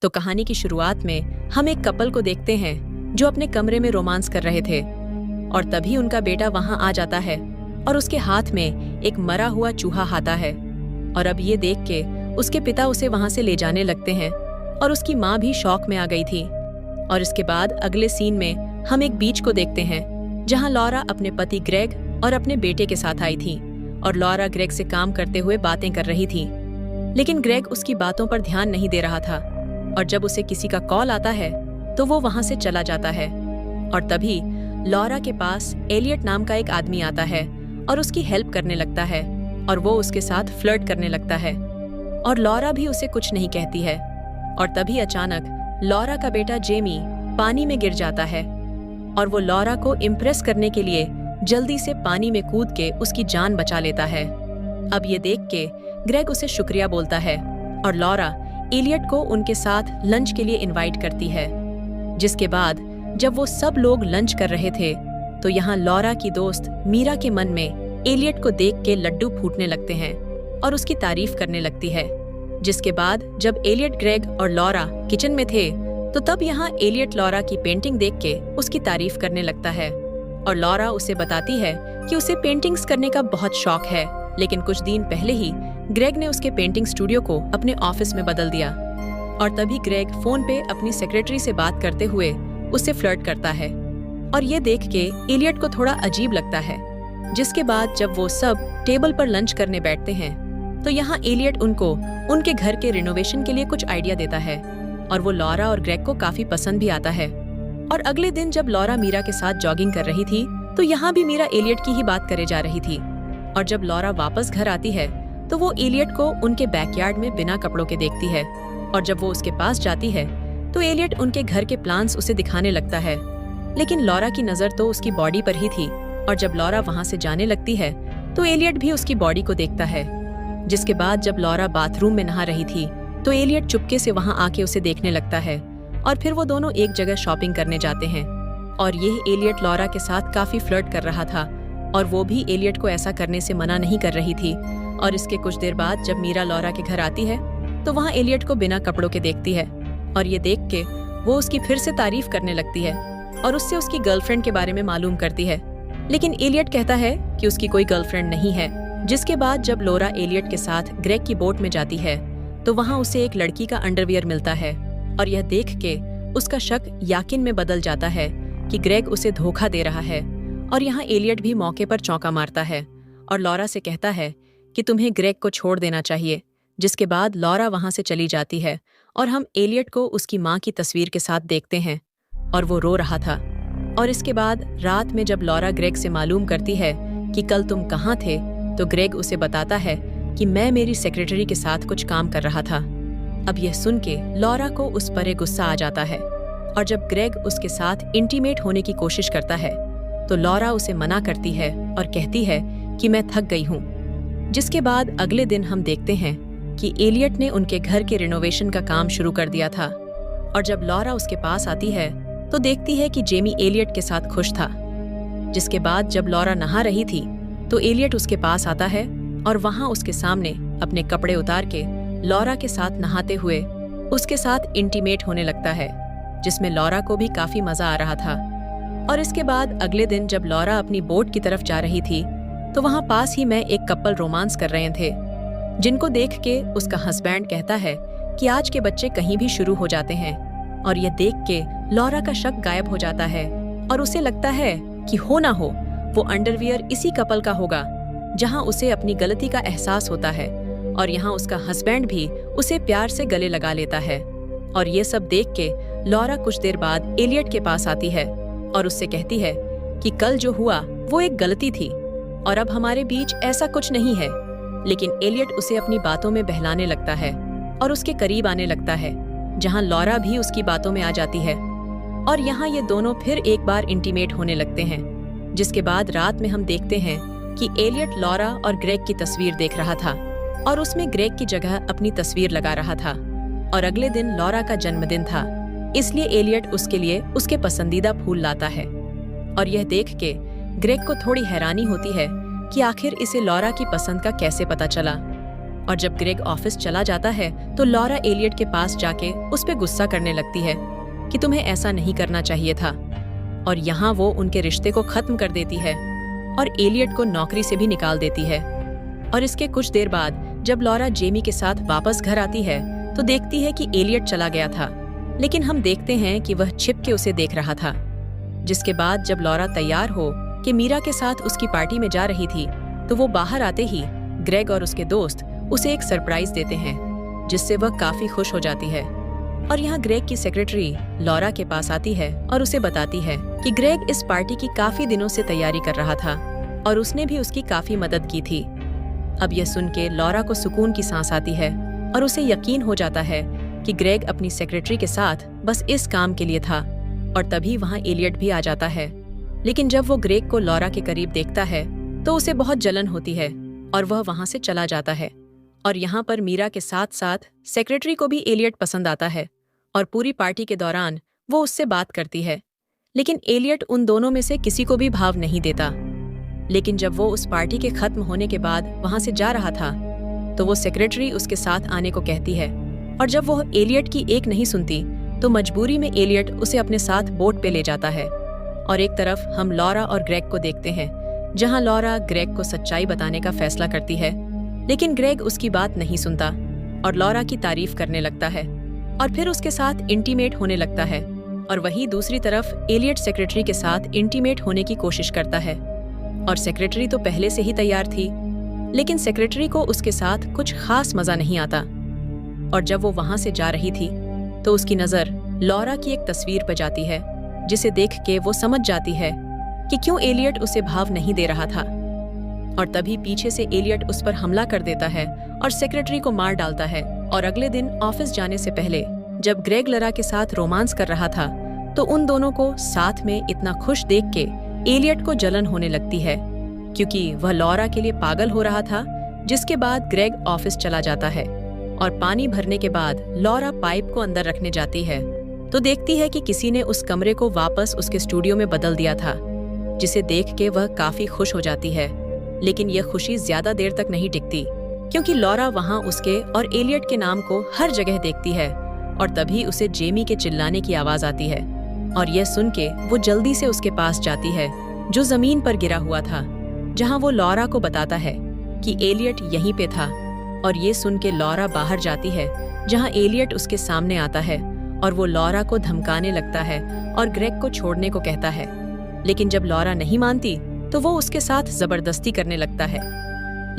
तो कहानी की शुरुआत में हम एक कपल को देखते हैं जो अपने कमरे में रोमांस कर रहे थे और तभी उनका बेटा वहां आ जाता है और उसके हाथ में एक मरा हुआ चूहा आता है। और अब ये देख के उसके पिता उसे वहां से ले जाने लगते हैं और उसकी माँ भी शॉक में आ गई थी। और इसके बाद अगले सीन में हम एक बीच को देखते हैं जहां लॉरा अपने पति ग्रेग और अपने बेटे के साथ आई थी और लॉरा ग्रेग से काम करते हुए बातें कर रही थी, लेकिन ग्रेग उसकी बातों पर ध्यान नहीं दे रहा था। और जब उसे किसी का कॉल आता है तो वो वहां से चला जाता है और तभी लॉरा के पास एलियट नाम का एक आदमी आता है और उसकी हेल्प करने लगता है और वो उसके साथ फ्लर्ट करने लगता है और लॉरा भी उसे कुछ नहीं कहती है। और तभी अचानक लॉरा का बेटा जेमी पानी में गिर जाता है और वो लॉरा को इम्प्रेस करने के लिए जल्दी से पानी में कूद के उसकी जान बचा लेता है। अब ये देख के ग्रेग उसे शुक्रिया बोलता है और लॉरा एलियट को उनके साथ लंच के लिए इनवाइट करती है। जिसके बाद जब वो सब लोग लंच कर रहे थे तो यहाँ लॉरा की दोस्त मीरा के मन में एलियट को देख के लड्डू फूटने लगते हैं और उसकी तारीफ करने लगती है। जिसके बाद जब एलियट ग्रेग और लॉरा किचन में थे तो तब यहाँ एलियट लॉरा की पेंटिंग देख के उसकी तारीफ करने लगता है और लॉरा उसे बताती है कि उसे पेंटिंग्स करने का बहुत शौक है, लेकिन कुछ दिन पहले ही ग्रेग ने उसके पेंटिंग स्टूडियो को अपने ऑफिस में बदल दिया। और तभी ग्रेग फोन पे अपनी सेक्रेटरी से बात करते हुए उससे फ्लर्ट करता है और ये देख के एलियट को थोड़ा अजीब लगता है। जिसके बाद जब वो सब टेबल पर लंच करने बैठते हैं तो यहाँ एलियट उनको उनके घर के रिनोवेशन के लिए कुछ आइडिया देता है और वो लॉरा और ग्रेग को काफी पसंद भी आता है। और अगले दिन जब लॉरा मीरा के साथ जॉगिंग कर रही थी तो यहाँ भी मीरा एलियट की ही बात करे जा रही थी। और जब लॉरा वापस घर आती है तो वो एलियट को उनके बैकयार्ड में बिना कपड़ों के देखती है और जब वो उसके पास जाती है तो एलियट उनके घर के प्लान्स उसे दिखाने लगता है, लेकिन लॉरा की नजर तो उसकी बॉडी पर ही थी। और जब लॉरा वहां से जाने लगती है तो एलियट भी उसकी बॉडी को देखता है। जिसके बाद जब लॉरा बाथरूम में नहा रही थी तो एलियट चुपके से वहां आके उसे देखने लगता है और फिर वो दोनों एक जगह शॉपिंग करने जाते हैं। और यह एलियट लॉरा के साथ काफी फ्लर्ट कर रहा था और वो भी एलियट को ऐसा करने से मना नहीं कर रही थी। और इसके कुछ देर बाद जब मीरा लॉरा के घर आती है तो वहाँ एलियट को बिना कपड़ों के देखती है और ये देख के वो उसकी फिर से तारीफ करने लगती है और उससे उसकी गर्लफ्रेंड के बारे में मालूम करती है, लेकिन एलियट कहता है कि उसकी कोई गर्लफ्रेंड नहीं है। जिसके बाद जब लॉरा एलियट के साथ ग्रेग की बोट में जाती है तो वहाँ उसे एक लड़की का अंडरवियर मिलता है और यह देख के उसका शक याकिन में बदल जाता है कि ग्रेग उसे धोखा दे रहा है। और यहाँ एलियट भी मौके पर चौंका मारता है और लॉरा से कहता है कि तुम्हें ग्रेग को छोड़ देना चाहिए। जिसके बाद लॉरा वहां से चली जाती है और हम एलियट को उसकी माँ की तस्वीर के साथ देखते हैं और वो रो रहा था। और इसके बाद रात में जब लॉरा ग्रेग से मालूम करती है कि कल तुम कहाँ थे तो ग्रेग उसे बताता है कि मैं मेरी सेक्रेटरी के साथ कुछ काम कर रहा था। अब यह सुन के लॉरा को उस पर गुस्सा आ जाता है और जब ग्रेग उसके साथ इंटीमेट होने की कोशिश करता है तो लॉरा उसे मना करती है और कहती है कि मैं थक गई हूँ। जिसके बाद अगले दिन हम देखते हैं कि एलियट ने उनके घर के रिनोवेशन का काम शुरू कर दिया था और जब लॉरा उसके पास आती है तो देखती है कि जेमी एलियट के साथ खुश था। जिसके बाद जब लॉरा नहा रही थी तो एलियट उसके पास आता है और वहां उसके सामने अपने कपड़े उतार के लॉरा के साथ नहाते हुए उसके साथ इंटीमेट होने लगता है, जिसमें लॉरा को भी काफी मजा आ रहा था। और इसके बाद अगले दिन जब लॉरा अपनी बोट की तरफ जा रही थी तो वहां पास ही में एक कपल रोमांस कर रहे थे, जिनको देख के उसका हस्बैंड कहता है कि आज के बच्चे कहीं भी शुरू हो जाते हैं। और यह देख के लॉरा का शक गायब हो जाता है और उसे लगता है कि हो ना हो वो अंडरवियर इसी कपल का होगा जहां उसे अपनी गलती का एहसास होता है। और यहाँ उसका हस्बैंड भी उसे प्यार से गले लगा लेता है। और ये सब देख के लॉरा कुछ देर बाद एलियट के पास आती है और उससे कहती है कि कल जो हुआ वो एक गलती थी और अब हमारे बीच ऐसा कुछ नहीं है। लेकिन एलियट उसे अपनी बातों में बहलाने लगता है और उसके करीब आने लगता है, जहां लॉरा भी उसकी बातों में आ जाती है। और यहाँ ये दोनों फिर एक बार इंटीमेट होने लगते हैं। जिसके बाद रात में हम देखते हैं कि एलियट लॉरा और ग्रेग की तस्वीर देख रहा था और उसमें ग्रेग की जगह अपनी तस्वीर लगा रहा था। और अगले दिन लॉरा का जन्मदिन था, इसलिए एलियट उसके लिए उसके पसंदीदा फूल लाता है। और यह देख के ग्रेग को थोड़ी हैरानी होती है कि आखिर इसे लॉरा की पसंद का कैसे पता चला। और जब ग्रेग ऑफिस चला जाता है तो लॉरा एलियट के पास जाके उस पे गुस्सा करने लगती है कि तुम्हें ऐसा नहीं करना चाहिए था, और यहाँ वो उनके रिश्ते को खत्म कर देती है और एलियट को नौकरी से भी निकाल देती है। और इसके कुछ देर बाद जब लॉरा जेमी के साथ वापस घर आती है तो देखती है कि एलियट चला गया था, लेकिन हम देखते हैं कि वह छिप के उसे देख रहा था। जिसके बाद जब लॉरा तैयार हो कि मीरा के साथ उसकी पार्टी में जा रही थी तो वो बाहर आते ही ग्रेग और उसके दोस्त उसे एक सरप्राइज देते हैं, जिससे वह काफी खुश हो जाती है। और यहाँ ग्रेग की सेक्रेटरी लॉरा के पास आती है और उसे बताती है कि ग्रेग इस पार्टी की काफी दिनों से तैयारी कर रहा था और उसने भी उसकी काफी मदद की थी। अब यह सुन के लॉरा को सुकून की सांस आती है और उसे यकीन हो जाता है कि ग्रेग अपनी सेक्रेटरी के साथ बस इस काम के लिए था। और तभी वहाँ एलियट भी आ जाता है, लेकिन जब वो ग्रेग को लॉरा के करीब देखता है तो उसे बहुत जलन होती है और वह वहाँ से चला जाता है। और यहाँ पर मीरा के साथ साथ सेक्रेटरी को भी एलियट पसंद आता है और पूरी पार्टी के दौरान वो उससे बात करती है, लेकिन एलियट उन दोनों में से किसी को भी भाव नहीं देता। लेकिन जब वो उस पार्टी के खत्म होने के बाद वहाँ से जा रहा था तो वो सेक्रेटरी उसके साथ आने को कहती है, और जब वो एलियट की एक नहीं सुनती तो मजबूरी में एलियट उसे अपने साथ बोट पे ले जाता है। और एक तरफ हम लॉरा और ग्रेग को देखते हैं, जहाँ लॉरा ग्रेग को सच्चाई बताने का फैसला करती है, लेकिन ग्रेग उसकी बात नहीं सुनता और लॉरा की तारीफ करने लगता है और फिर उसके साथ इंटीमेट होने लगता है। और वहीं दूसरी तरफ एलियट सेक्रेटरी के साथ इंटीमेट होने की कोशिश करता है, और सेक्रेटरी तो पहले से ही तैयार थी, लेकिन सेक्रेटरी को उसके साथ कुछ खास मजा नहीं आता। और जब वो वहां से जा रही थी तो उसकी नजर लॉरा की एक तस्वीर पर जाती है, जिसे देख के वो समझ जाती है कि क्यों एलियट उसे भाव नहीं दे रहा था। और तभी पीछे से एलियट उस पर हमला कर देता है और सेक्रेटरी को मार डालता है। और अगले दिन ऑफिस जाने से पहले जब ग्रेग लॉरा के साथ रोमांस कर रहा था तो उन दोनों को साथ में इतना खुश देख के एलियट को जलन होने लगती है, क्योंकि वह लॉरा के लिए पागल हो रहा था। जिसके बाद ग्रेग ऑफिस चला जाता है और पानी भरने के बाद लॉरा पाइप को अंदर रखने जाती है तो देखती है कि किसी ने उस कमरे को वापस उसके स्टूडियो में बदल दिया था, जिसे देख के वह काफी खुश हो जाती है। लेकिन यह खुशी ज्यादा देर तक नहीं टिकती, क्योंकि लॉरा वहां उसके और एलियट के नाम को हर जगह देखती है। और तभी उसे जेमी के चिल्लाने की आवाज आती है, और यह सुन के वो जल्दी से उसके पास जाती है, जो जमीन पर गिरा हुआ था, जहां वो लॉरा को बताता है कि एलियट यहीं पे था। और ये सुन के लॉरा बाहर जाती है, जहां एलियट उसके सामने आता है और वो लॉरा को धमकाने लगता है और ग्रेग को छोड़ने को कहता है। लेकिन जब लॉरा नहीं मानती तो वो उसके साथ जबरदस्ती करने लगता है।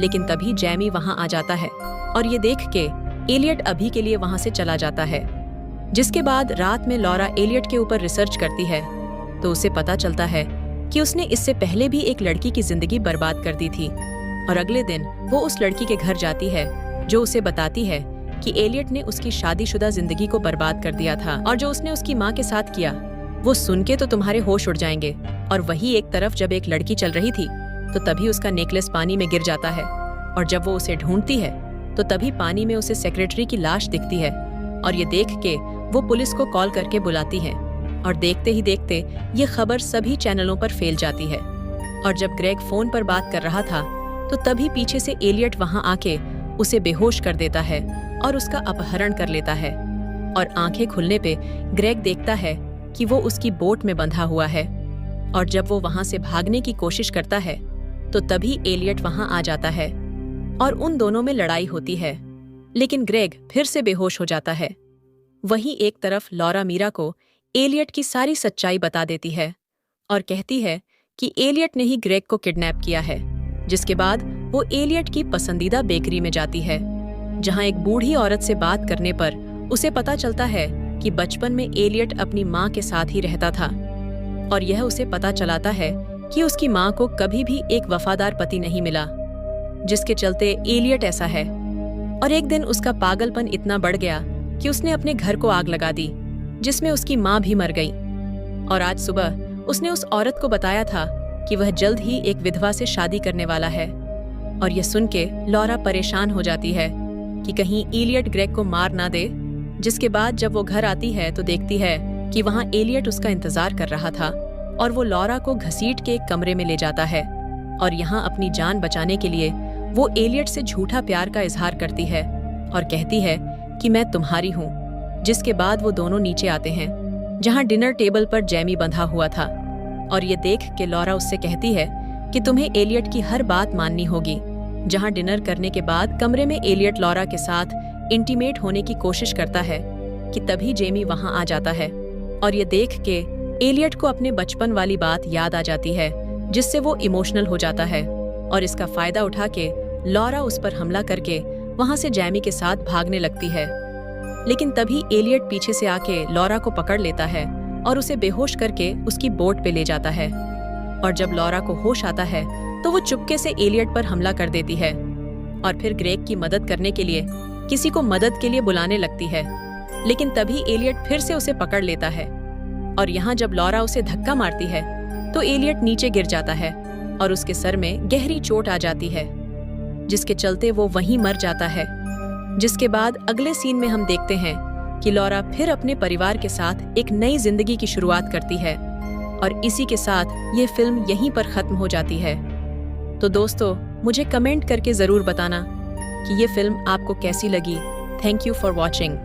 लेकिन तभी जैमी वहां आ जाता है और ये देख के एलियट अभी के लिए वहां से चला जाता है। जिसके बाद रात में लॉरा एलियट के ऊपर रिसर्च करती है तो उसे पता चलता है कि उसने इससे पहले भी एक लड़की की जिंदगी बर्बाद कर दी थी। और अगले दिन वो उस लड़की के घर जाती है, जो उसे बताती है कि एलियट ने उसकी शादीशुदा जिंदगी को बर्बाद कर दिया था और जो उसने उसकी माँ के साथ किया वो सुन के तो तुम्हारे होश उड़ जाएंगे। और वही एक तरफ जब एक लड़की चल रही थी तो तभी उसका नेकलेस पानी में गिर जाता है, और जब वो उसे ढूंढती है तो तभी पानी में उसे सेक्रेटरी की लाश दिखती है। और ये देख के वो पुलिस को कॉल करके बुलाती है, और देखते ही देखते ये खबर सभी चैनलों पर फैल जाती है। और जब ग्रेग फोन पर बात कर रहा था तो तभी पीछे से एलियट वहां आके उसे बेहोश कर देता है और उसका अपहरण कर लेता है। और आंखें खुलने पे ग्रेग देखता है कि वो उसकी बोट में बंधा हुआ है। और जब वो वहां से भागने की कोशिश करता है तो तभी एलियट वहां आ जाता है और उन दोनों में लड़ाई होती है, लेकिन ग्रेग फिर से बेहोश हो जाता है। वहीं एक तरफ लॉरा मीरा को एलियट की सारी सच्चाई बता देती है और कहती है कि एलियट ने ही ग्रेग को किडनैप किया है। जिसके बाद वो एलियट की पसंदीदा बेकरी में जाती है, जहां एक बूढ़ी औरत से बात करने पर उसे पता चलता है कि बचपन में एलियट अपनी माँ के साथ ही रहता था। और यह उसे पता चलाता है कि उसकी माँ को कभी भी एक वफादार पति नहीं मिला, जिसके चलते एलियट ऐसा है। और एक दिन उसका पागलपन इतना बढ़ गया कि उसने अपने घर को आग लगा दी, जिसमें उसकी माँ भी मर गई। और आज सुबह उसने उस औरत को बताया था कि वह जल्द ही एक विधवा से शादी करने वाला है। और यह सुन के लॉरा परेशान हो जाती है कि कहीं एलियट ग्रेग को मार ना दे। जिसके बाद जब वो घर आती है तो देखती है कि वहां एलियट उसका इंतजार कर रहा था और वो लॉरा को घसीट के एक कमरे में ले जाता है। और यहाँ अपनी जान बचाने के लिए वो एलियट से झूठा प्यार का इजहार करती है और कहती है कि मैं तुम्हारी हूँ। जिसके बाद वो दोनों नीचे आते हैं जहाँ डिनर टेबल पर जैमी बंधा हुआ था, और ये देख के लॉरा उससे कहती है कि तुम्हें एलियट की हर बात माननी होगी। जहाँ डिनर करने के बाद कमरे में एलियट लॉरा के साथ इंटीमेट होने की कोशिश करता है कि तभी जेमी वहाँ आ जाता है, और ये देख के एलियट को अपने बचपन वाली बात याद आ जाती है, जिससे वो इमोशनल हो जाता है। और इसका फायदा उठा के लॉरा उस पर हमला करके वहाँ से जेमी के साथ भागने लगती है। लेकिन तभी एलियट पीछे से आके लॉरा को पकड़ लेता है और उसे बेहोश करके उसकी बोट पे ले जाता है। और जब लॉरा को होश आता है तो वो चुपके से एलियट पर हमला कर देती है और फिर ग्रेग की मदद करने के लिए किसी को मदद के लिए बुलाने लगती है। लेकिन तभी एलियट फिर से उसे पकड़ लेता है, और यहाँ जब लॉरा उसे धक्का मारती है तो एलियट नीचे गिर जाता है और उसके सर में गहरी चोट आ जाती है, जिसके चलते वो वहीं मर जाता है। जिसके बाद अगले सीन में हम देखते हैं कि लॉरा फिर अपने परिवार के साथ एक नई जिंदगी की शुरुआत करती है, और इसी के साथ ये फिल्म यहीं पर खत्म हो जाती है। तो दोस्तों, मुझे कमेंट करके जरूर बताना कि ये फिल्म आपको कैसी लगी। Thank you for watching.